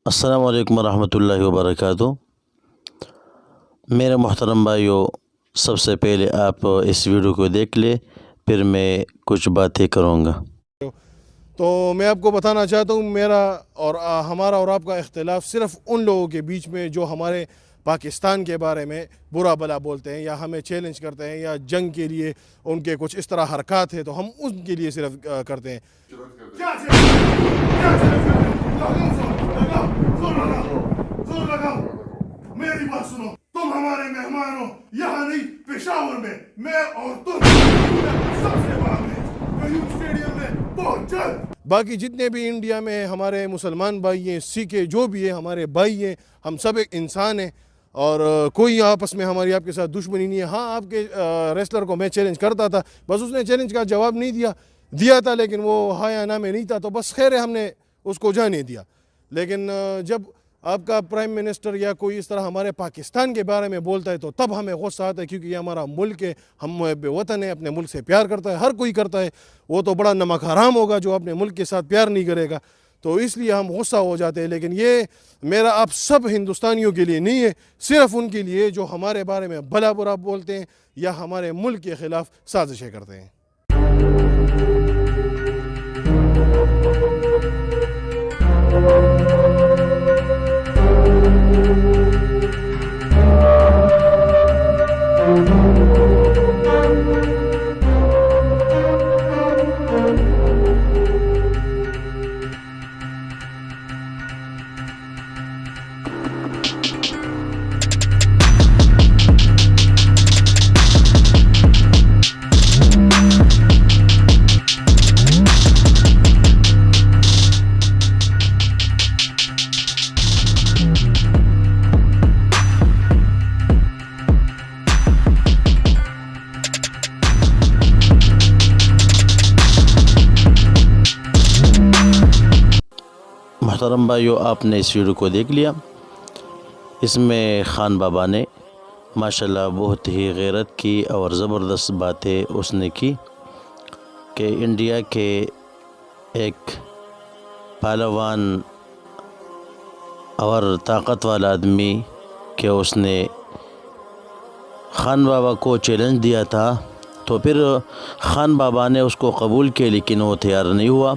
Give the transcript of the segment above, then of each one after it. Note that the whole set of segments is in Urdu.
السلام علیکم ورحمۃ اللہ وبرکاتہ۔ میرے محترم بھائیو، سب سے پہلے آپ اس ویڈیو کو دیکھ لیں، پھر میں کچھ باتیں کروں گا۔ تو میں آپ کو بتانا چاہتا ہوں، میرا اور ہمارا اور آپ کا اختلاف صرف ان لوگوں کے بیچ میں جو ہمارے پاکستان کے بارے میں برا بھلا بولتے ہیں یا ہمیں چیلنج کرتے ہیں یا جنگ کے لیے ان کے کچھ اس طرح حرکات ہیں تو ہم ان کے لیے صرف کرتے ہیں۔ میری بات سنو، تم ہمارے مہمان ہو، یہاں نہیں پشاور میں اور تم سب سے باقی جتنے بھی انڈیا میں ہمارے مسلمان بھائی ہیں، سکھ جو بھی ہیں، ہمارے بھائی ہیں، ہم سب ایک انسان ہیں اور کوئی آپس میں ہماری آپ کے ساتھ دشمنی نہیں ہے۔ ہاں، آپ کے ریسلر کو میں چیلنج کرتا تھا، بس اس نے چیلنج کا جواب نہیں دیا تھا، لیکن وہ ہاں یا نہ میں نہیں تھا، تو بس خیر ہے، ہم نے اس کو جانے دیا۔ لیکن جب آپ کا پرائم منسٹر یا کوئی اس طرح ہمارے پاکستان کے بارے میں بولتا ہے تو تب ہمیں غصہ آتا ہے، کیونکہ یہ ہمارا ملک ہے، ہم محب وطن ہیں، اپنے ملک سے پیار کرتا ہے، ہر کوئی کرتا ہے۔ وہ تو بڑا نمک حرام ہوگا جو اپنے ملک کے ساتھ پیار نہیں کرے گا، تو اس لیے ہم غصہ ہو جاتے ہیں۔ لیکن یہ میرا آپ سب ہندوستانیوں کے لیے نہیں ہے، صرف ان کے لیے جو ہمارے بارے میں بھلا برا بولتے ہیں یا ہمارے ملک کے خلاف سازشیں کرتے ہیں۔ محترم بھائیو، آپ نے اس ویڈیو کو دیکھ لیا۔ اس میں خان بابا نے ماشاءاللہ بہت ہی غیرت کی اور زبردست باتیں اس نے کی کہ انڈیا کے ایک پہلوان اور طاقت والا آدمی کہ اس نے خان بابا کو چیلنج دیا تھا، تو پھر خان بابا نے اس کو قبول کیا، لیکن وہ تیار نہیں ہوا۔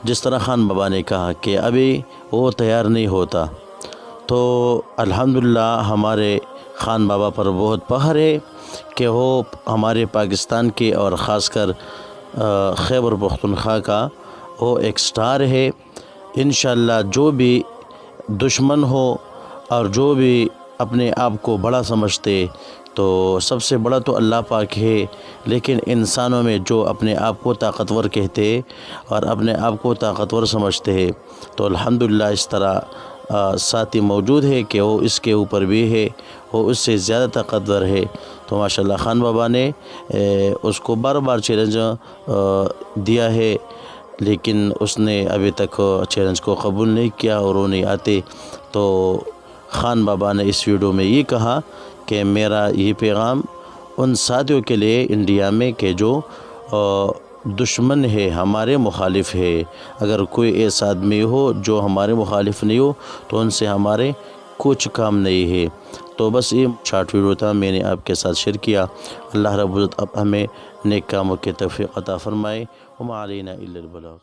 جس طرح خان بابا نے کہا کہ ابھی وہ تیار نہیں ہوتا، تو الحمدللہ ہمارے خان بابا پر بہت فخر ہے کہ وہ ہمارے پاکستان کے اور خاص کر خیبر پختونخوا کا وہ ایک سٹار ہے۔ انشاءاللہ جو بھی دشمن ہو اور جو بھی اپنے آپ کو بڑا سمجھتے، تو سب سے بڑا تو اللہ پاک ہے، لیکن انسانوں میں جو اپنے آپ کو طاقتور کہتے اور اپنے آپ کو طاقتور سمجھتے ہیں، تو الحمدللہ اس طرح ساتھی موجود ہے کہ وہ اس کے اوپر بھی ہے، وہ اس سے زیادہ طاقتور ہے۔ تو ماشاءاللہ خان بابا نے اس کو بار بار چیلنج دیا ہے، لیکن اس نے ابھی تک چیلنج کو قبول نہیں کیا اور وہ نہیں آتے۔ تو خان بابا نے اس ویڈیو میں یہ کہا کہ میرا یہ پیغام ان ساتھیوں کے لیے انڈیا میں کہ جو دشمن ہے، ہمارے مخالف ہے، اگر کوئی ایسا آدمی ہو جو ہمارے مخالف نہیں ہو تو ان سے ہمارے کچھ کام نہیں ہے۔ تو بس یہ شارٹ ویڈیو تھا، میں نے آپ کے ساتھ شیئر کیا۔ اللہ رب العزت اب ہمیں نیک کاموں کی توفیق عطا فرمائے۔ وما علینا الا البلاغ۔